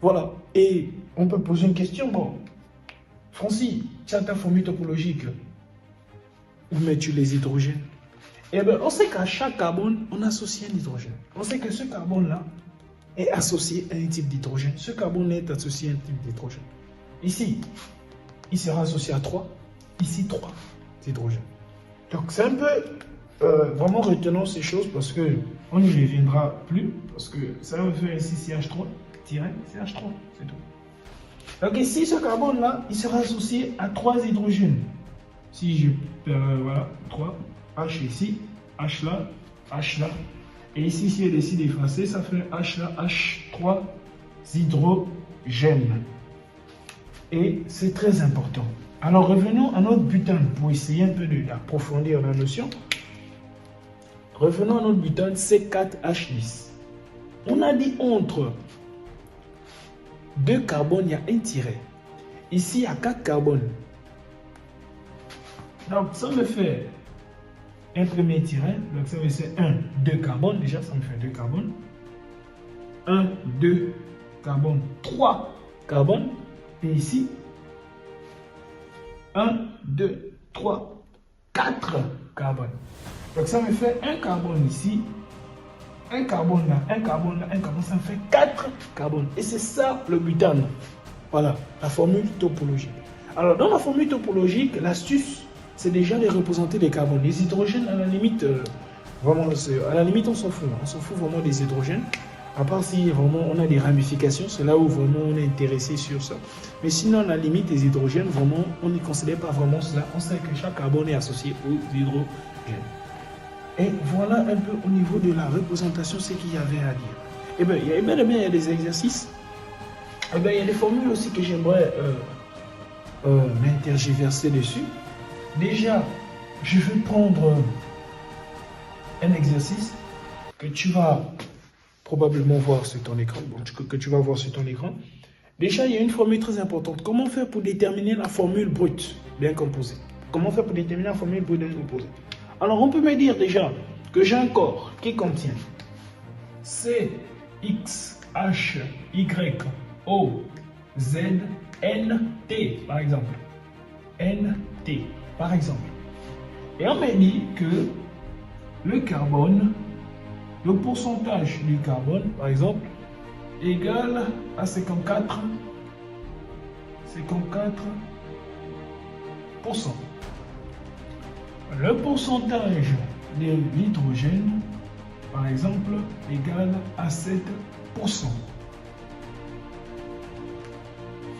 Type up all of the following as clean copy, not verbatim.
Voilà. Et on peut poser une question. Bon, Francis, tu as ta formule topologique. Où mets-tu les hydrogènes? Eh bien, on sait qu'à chaque carbone, on associe un hydrogène. On sait que ce carbone-là est associé à un type d'hydrogène. Ce carbone est associé à un type d'hydrogène. Ici, il sera associé à 3. Ici, 3 hydrogènes. Donc, c'est un peu... vraiment retenons ces choses parce qu'on n'y reviendra plus. Parce que ça va faire ici CH3-CH3, c'est tout. Donc ici, ce carbone-là, il sera associé à 3 hydrogènes. Si je... voilà, 3, H ici, H là, H là. Et ici, si elle décide d'effacer, ça fait H là, H3 hydrogènes. Et c'est très important. Alors revenons à notre butane pour essayer un peu d'approfondir la notion. Revenons à notre butane C4H10. On a dit entre 2 carbones, il y a un tiret. Ici, il y a 4 carbones. Donc, ça me fait un premier tiret. Donc, ça me fait 1, 2 carbones. Déjà, ça me fait 2 carbones. 1, 2 carbones, 3 carbones. Et ici, 1, 2, 3, 4 carbones. Donc, ça me fait un carbone ici. Un carbone là, un carbone là, un carbone, ça me fait 4 carbones. Et c'est ça le butane. Voilà, la formule topologique. Alors, dans la formule topologique, l'astuce, c'est déjà de représenter les carbones. Les hydrogènes, à la limite, vraiment, à la limite, on s'en fout. On s'en fout vraiment des hydrogènes. À part si vraiment on a des ramifications, c'est là où vraiment on est intéressé sur ça. Mais sinon, à la limite, les hydrogènes, vraiment, on ne considère pas vraiment cela. On sait que chaque carbone est associé aux hydrogènes. Et voilà un peu au niveau de la représentation ce qu'il y avait à dire. Eh bien, il y a des exercices. Eh bien, il y a des formules aussi que j'aimerais m'intergiverser dessus. Déjà, je vais prendre un exercice que tu vas probablement voir sur ton écran. Bon, que tu vas voir sur ton écran. Déjà, il y a une formule très importante. Comment faire pour déterminer la formule brute d'un composé? Comment faire pour déterminer la formule brute d'un composé? Alors, on peut me dire déjà que j'ai un corps qui contient C, X, H, Y, O, Z, N, T, par exemple. N, T, par exemple. Et on me dit que le carbone, le pourcentage du carbone, par exemple, égal à 54%. Le pourcentage de l'hydrogène, par exemple, égal à 7%.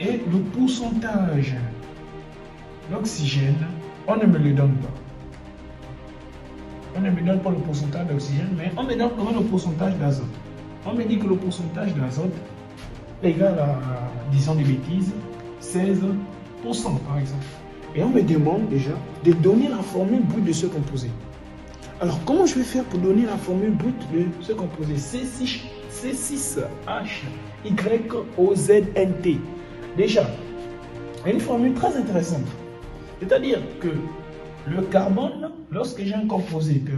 Et le pourcentage d'oxygène, on ne me le donne pas. On ne me donne pas le pourcentage d'oxygène, mais on me donne quand même le pourcentage d'azote. On me dit que le pourcentage d'azote est égal à, disons des bêtises, 16%, par exemple. Et on me demande déjà de donner la formule brute de ce composé. Alors, comment je vais faire pour donner la formule brute de ce composé? C6HYOZNT. Déjà, il y a une formule très intéressante. C'est-à-dire que le carbone, lorsque j'ai un composé, il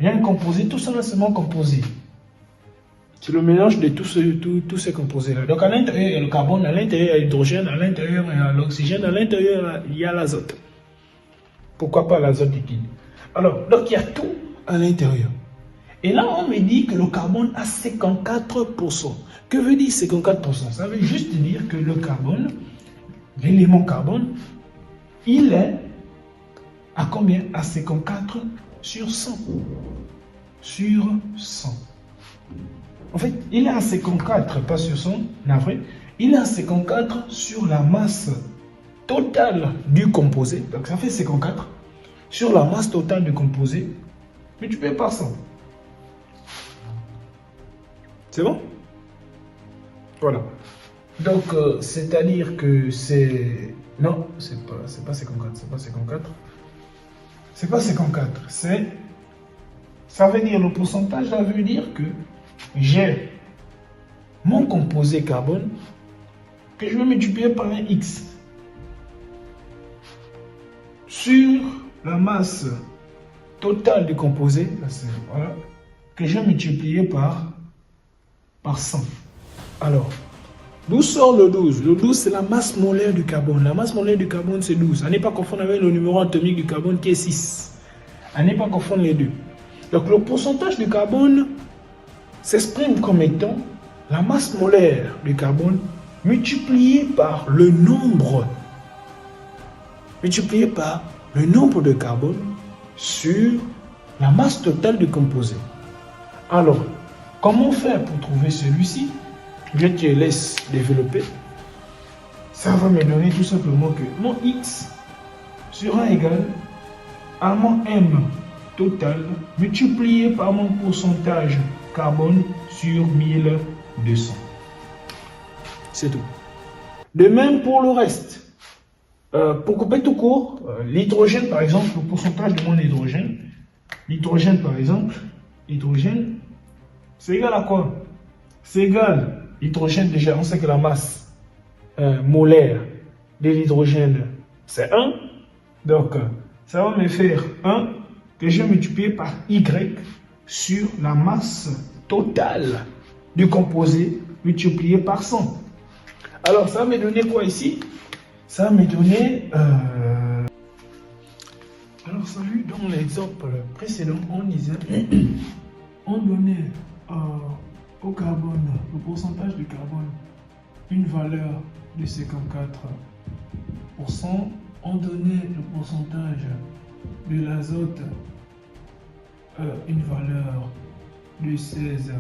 y a un composé, tout simplement composé. C'est le mélange de tous ces composés-là. Donc à l'intérieur, il y a le carbone, à l'intérieur, il y a l'hydrogène, à l'intérieur, il y a l'oxygène, à l'intérieur, il y a l'azote. Pourquoi pas l'azote liquide? Alors, donc il y a tout à l'intérieur. Et là, on me dit que le carbone a 54%. Que veut dire 54%? Ça veut juste dire que le carbone, l'élément carbone, il est à combien? À 54 sur 100. Sur 100. En fait, il est à 54, pas sur 100, navré. Il est à 54 sur la masse totale du composé. Donc ça fait 54 sur la masse totale du composé multiplié par 100. C'est bon? Voilà. Donc, c'est-à-dire que c'est... Non, c'est pas 54, c'est pas 54. C'est pas 54, c'est... Ça veut dire, le pourcentage, ça veut dire que j'ai mon composé carbone que je vais multiplier par un X sur la masse totale du composé, voilà, que je vais multiplier par par 100. Alors, d'où sort le 12? Le 12, c'est la masse molaire du carbone. La masse molaire du carbone, c'est 12. À ne pas confondre avec le numéro atomique du carbone qui est 6. À ne pas confondre les deux. Donc, le pourcentage du carbone s'exprime comme étant la masse molaire du carbone multipliée par le nombre. Multipliée par le nombre de carbone sur la masse totale du composé. Alors, comment faire pour trouver celui-ci? Je te laisse développer. Ça va me donner tout simplement que mon X sera égal à mon M total multiplié par mon pourcentage carbone sur 1200. C'est tout. De même pour le reste. Pour couper tout court, l'hydrogène par exemple, le pourcentage de mon hydrogène. L'hydrogène par exemple, hydrogène, c'est égal à quoi? C'est égal, l'hydrogène déjà, on sait que la masse molaire de l'hydrogène, c'est 1. Donc, ça va me faire 1 que je vais multiplier par Y sur la masse totale du composé multiplié par 100. Alors, ça va me donner quoi ici? Ça va me donner... Alors, salut, dans l'exemple précédent, on disait... on donnait au carbone, le pourcentage de carbone, une valeur de 54%. On donnait le pourcentage de l'azote, une valeur de 16%.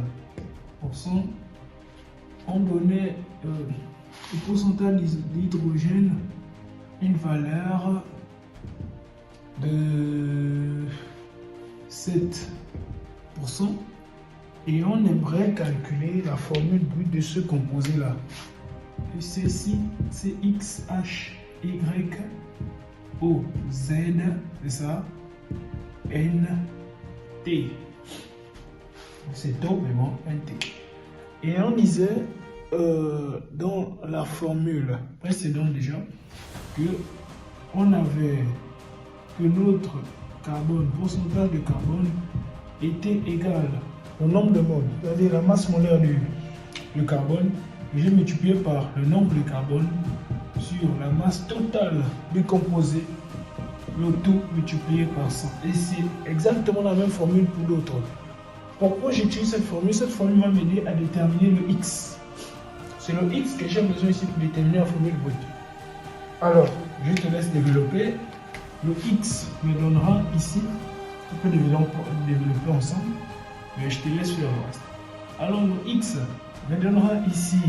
On donnait le pourcentage d'hydrogène, une valeur de 7%. Et on aimerait calculer la formule brute de ce composé-là. Ceci, c'est XHY O Z, c'est ça, NT. C'est tôt, mais bon, NT. Et on disait dans la formule précédente déjà que on avait que notre carbone, pourcentage de carbone était égal au nombre de moles, c'est-à-dire la masse molaire du carbone, que j'ai multiplié par le nombre de carbone sur la masse totale du composé, le tout multiplié par 100. Et c'est exactement la même formule pour l'autre. Pourquoi j'utilise cette formule? Cette formule va m'aider à déterminer le X. C'est le X que j'ai besoin ici pour déterminer la formule brute. Alors, je te laisse développer. Le X me donnera ici, on peut développer ensemble, mais je te laisse faire le reste. Alors, le X me donnera ici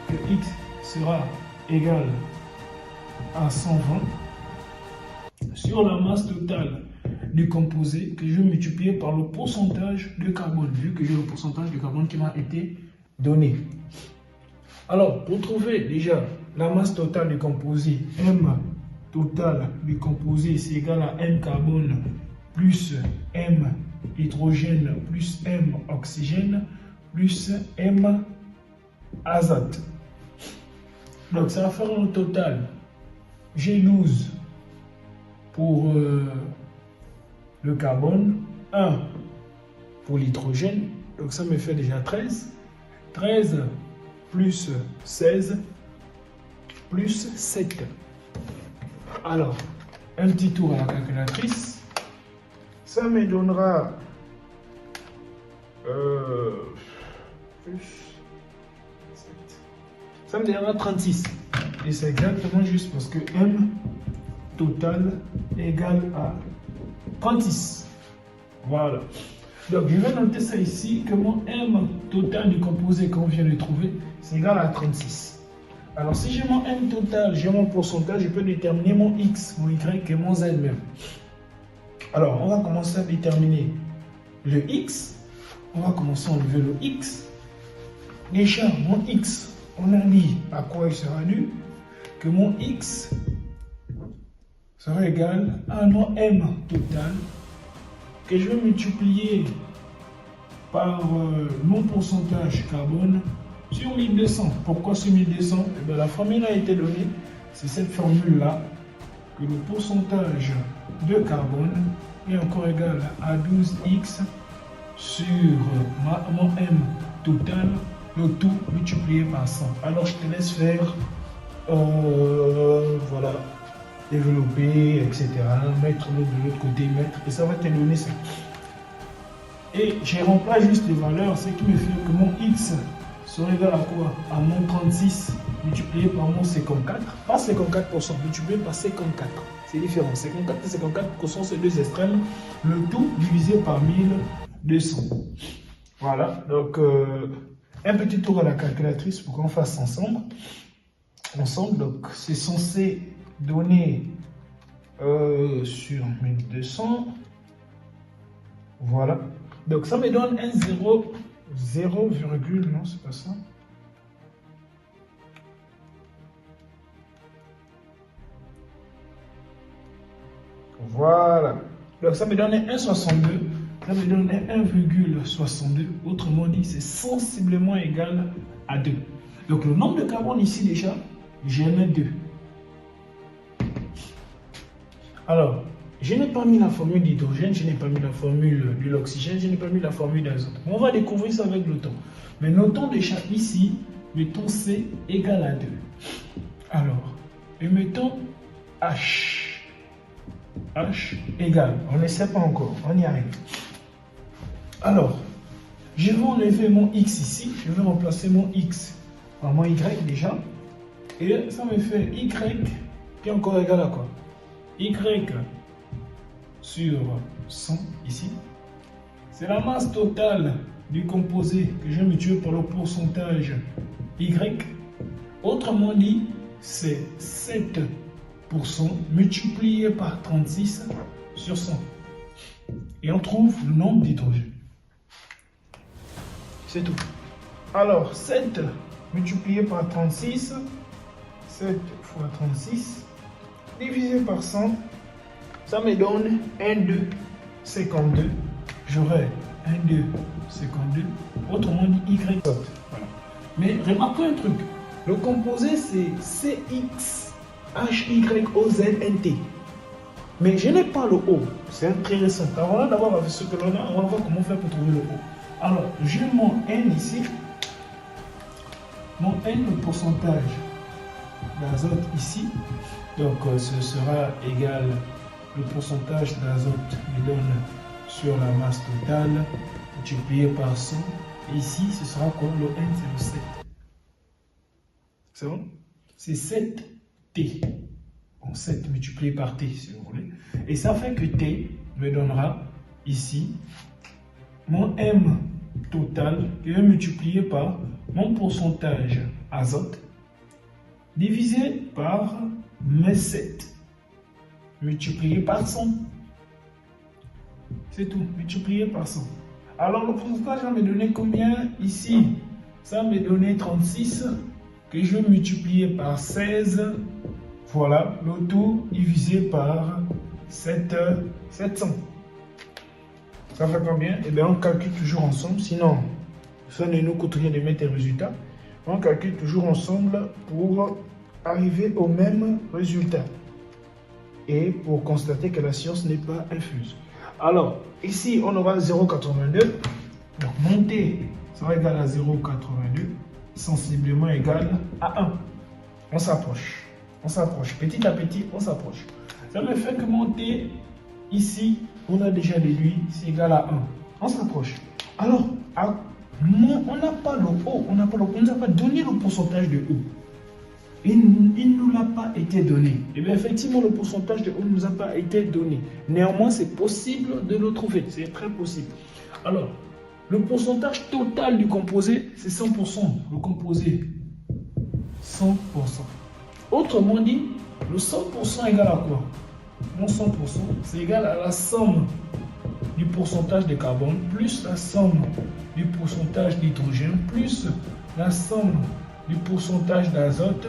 que X sera égal à 120 sur la masse totale du composé que je vais multiplier par le pourcentage de carbone, vu que j'ai le pourcentage de carbone qui m'a été donné. Alors, pour trouver déjà la masse totale du composé, M total du composé, c'est égal à M carbone plus M hydrogène plus M oxygène plus M azote. Donc, ça va faire un total G12 pour le carbone, 1 pour l'hydrogène, donc ça me fait déjà 13. 13 plus 16 plus 7. Alors, un petit tour à la calculatrice, ça me donnera plus 7. Ça me donnera 36. Et c'est exactement juste parce que M total égale à 36. Voilà. Donc je vais noter ça ici, que mon M total du composé qu'on vient de trouver, c'est égal à 36. Alors si j'ai mon M total, j'ai mon pourcentage, je peux déterminer mon X, mon Y et mon Z même. Alors on va commencer à déterminer le X. On va commencer à enlever le X. Déjà mon X, on a dit à quoi il sera dû, que mon X sera égal à mon M total que je vais multiplier par mon pourcentage carbone sur 1200. Pourquoi sur 1200? Eh bien, la formule a été donnée, c'est cette formule-là, que le pourcentage de carbone est encore égal à 12x sur mon M total, le tout multiplié par 100. Alors je te laisse faire, voilà, développer, etc. Mettre de l'autre côté, mettre, et ça va te donner ça. Et je remplace juste les valeurs, ce qui me fait que mon x sera égal à quoi? À mon 36 multiplié par mon 54, pas 54%, multiplié par 54. C'est différent, 54 et 54% c'est deux extrêmes, le tout divisé par 1200. Voilà, donc un petit tour à la calculatrice pour qu'on fasse ensemble. Donc c'est censé donner sur 1200. Voilà. Donc ça me donne un 0, non, c'est pas ça. Voilà. Donc ça me donne un 1,62. Ça me donne un 1,62. Autrement dit, c'est sensiblement égal à 2. Donc le nombre de carbone ici déjà, j'ai mis 2. Alors, je n'ai pas mis la formule d'hydrogène, je n'ai pas mis la formule de l'oxygène, je n'ai pas mis la formule d'azote. On va découvrir ça avec le temps. Mais notons déjà ici, mettons C égale à 2. Alors, et mettons H. H égale, on ne sait pas encore, on y arrive. Alors, je vais enlever mon X ici, je vais remplacer mon X par mon Y déjà. Et ça me fait Y qui est encore égal à quoi? Y sur 100 ici, c'est la masse totale du composé que je multiplie par le pourcentage Y. Autrement dit, c'est 7% multiplié par 36 sur 100. Et on trouve le nombre d'hydrogène. C'est tout. Alors, 7 multiplié par 36, 7 fois 36, divisé par 100, ça me donne 1,252. J'aurai 1,252. Autrement dit, Y. Voilà. Mais remarquez un truc. Le composé, c'est CXHYOZNT. Mais je n'ai pas le O. C'est intéressant. Avant d'avoir fait ce que l'on a, on va voir comment faire pour trouver le O. Alors, j'ai mon N ici. Mon N, le pourcentage d'azote ici. Donc, ce sera égal. Le pourcentage d'azote me donne sur la masse totale multiplié par 100. Et ici, ce sera quoi? Le N, c'est le 7. C'est bon? C'est 7T. Bon, 7 multiplié par T, si vous voulez. Et ça fait que T me donnera ici mon M total qui est multiplié par mon pourcentage azote divisé par mes 7 multiplié par 100. C'est tout, multiplié par 100. Alors le pourcentage va me donner combien ici? Ça va me donner 36 que je vais multiplier par 16. Voilà, le tout divisé par 700. Ça fait combien? Eh bien, on calcule toujours ensemble, sinon ça ne nous coûte rien de mettre un résultat. On calcule toujours ensemble pour arriver au même résultat. Et pour constater que la science n'est pas infuse. Alors, ici, on aura 0,82. Donc, mon T sera égal à 0,82, sensiblement égal à 1. On s'approche. On s'approche. Petit à petit, on s'approche. Ça me fait que mon T, ici, on a déjà déduit, c'est égal à 1. On s'approche. Alors, on n'a pas le O. On ne nous a pas donné le pourcentage de O. Il ne nous l'a pas été donné. Et bien effectivement, le pourcentage de O ne nous a pas été donné. Néanmoins, c'est possible de le trouver. C'est très possible. Alors, le pourcentage total du composé, c'est 100%. Le composé, 100%. Autrement dit, le 100% égale à quoi? Mon 100%, c'est égal à la somme du pourcentage de carbone plus la somme du pourcentage d'hydrogène plus la somme du pourcentage d'azote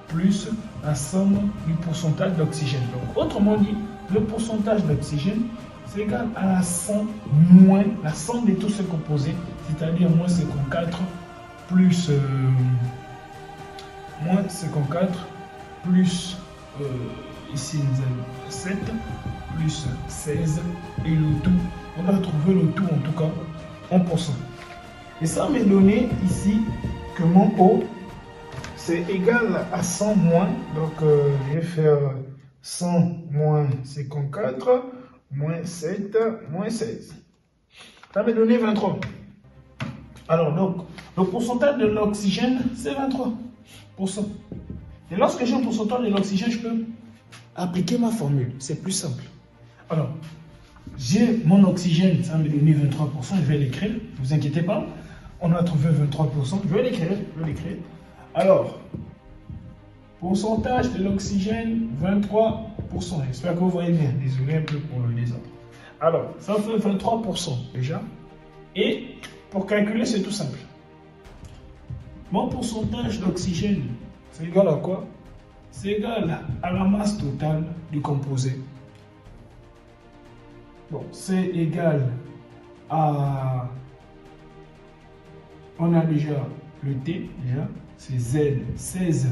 plus la somme du pourcentage d'oxygène. Donc, autrement dit, le pourcentage d'oxygène, c'est égal à la somme moins la somme de tous ces composés, c'est-à-dire moins 54 plus moins 54 plus ici nous avons 7 plus 16 et le tout, on va trouver le tout en tout cas en pourcent. Et ça me donné ici que mon O, c'est égal à 100 moins. Donc, je vais faire 100 moins 54, moins 7, moins 16. Ça me donné 23. Alors, donc, le pourcentage de l'oxygène, c'est 23%. Et lorsque j'ai un pourcentage de l'oxygène, je peux appliquer ma formule. C'est plus simple. Alors, j'ai mon oxygène, ça me donne 23%, je vais l'écrire, ne vous inquiétez pas. On a trouvé 23%, je vais l'écrire, Alors, pourcentage de l'oxygène, 23%. J'espère que vous voyez bien, désolé un peu pour le désordre. Alors, ça fait 23% déjà. Et pour calculer, c'est tout simple. Mon pourcentage d'oxygène, c'est égal à quoi? C'est égal à la masse totale du composé. Bon, c'est égal à... On a déjà le T, déjà, c'est Z, 16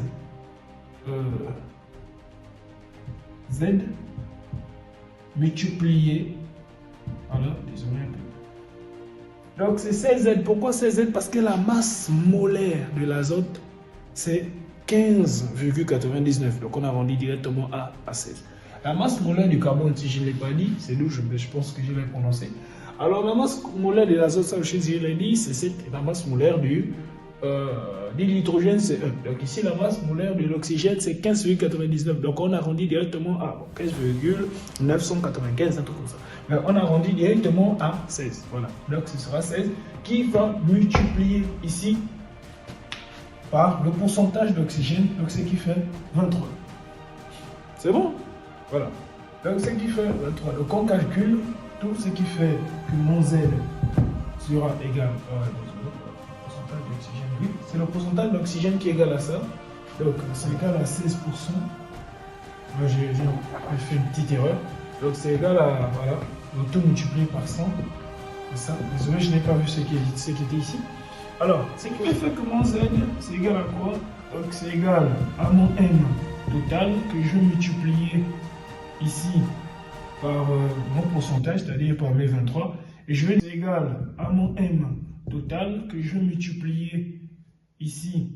Z multiplié, voilà, désolé un peu. Donc c'est 16Z, pourquoi 16Z? Parce que la masse molaire de l'azote, c'est 15,99, donc on arrondit directement à 16. La masse molaire du carbone, si je ne l'ai pas dit, c'est d'où je pense que je l'ai prononcé. Alors la masse molaire de l'azote, ça je l'ai dit, c'est la masse molaire du l'hydrogène, c'est 1. Donc ici, la masse molaire de l'oxygène, c'est 15,99. Donc on arrondit directement à 15,995, un truc comme ça. Mais on arrondit directement à 16. Voilà. Donc ce sera 16 qui va multiplier ici par le pourcentage d'oxygène. Donc c'est qui fait 23. C'est bon? Voilà. Donc c'est qui fait 23. Donc on calcule tout ce qui fait que mon Z sera égal à d'oxygène, oui, c'est le pourcentage d'oxygène qui est égal à ça. Donc c'est égal à 16%. Là j'ai fait une petite erreur. Donc c'est égal à, voilà, le tout multiplié par 100. C'est ça. Désolé, je n'ai pas vu ce qui était ici. Alors, ce qui fait que mon Z, c'est égal à quoi? Donc c'est égal à mon M total que je vais multiplier ici par mon pourcentage, c'est-à-dire par mes 23. Et je vais c'est égal à mon M total que je vais multiplier ici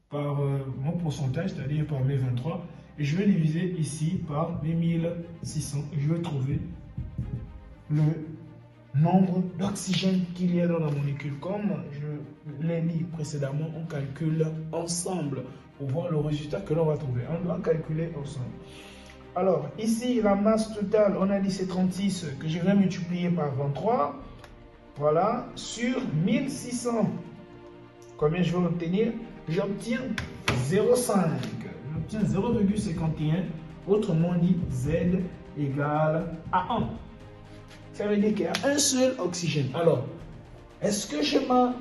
par mon pourcentage, c'est-à-dire par mes 23, et je vais diviser ici par mes 1600, et je vais trouver le nombre d'oxygène qu'il y a dans la molécule. Comme je l'ai dit précédemment, on calcule ensemble pour voir le résultat que l'on va trouver. On doit calculer ensemble. Alors, ici, la masse totale, on a dit c'est 36, que je vais multiplier par 23. Voilà, sur 1600, combien je vais obtenir? J'obtiens 0,5. J'obtiens 0,51. Autrement dit, Z égale à 1. Ça veut dire qu'il y a un seul oxygène. Alors, est-ce que j'ai ma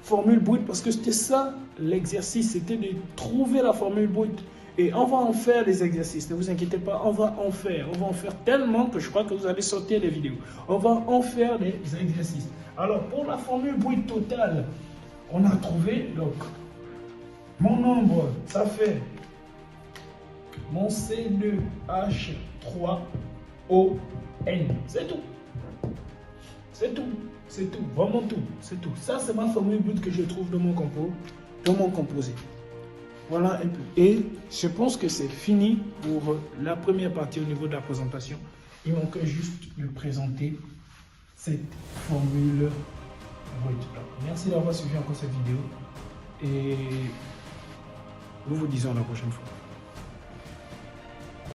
formule brute? Parce que c'était ça l'exercice, c'était de trouver la formule brute. Et on va en faire des exercices, ne vous inquiétez pas, on va en faire tellement que je crois que vous allez sortir des vidéos. On va en faire des exercices. Alors, pour la formule brute totale, on a trouvé, donc, mon nombre, ça fait mon C2H3ON. C'est tout. C'est tout. C'est tout. Vraiment tout. C'est tout. Ça, c'est ma formule brute que je trouve dans mon composé. Voilà un peu. Et je pense que c'est fini pour la première partie au niveau de la présentation. Il manque juste de présenter cette formule brute. Merci d'avoir suivi encore cette vidéo et nous vous disons à la prochaine fois.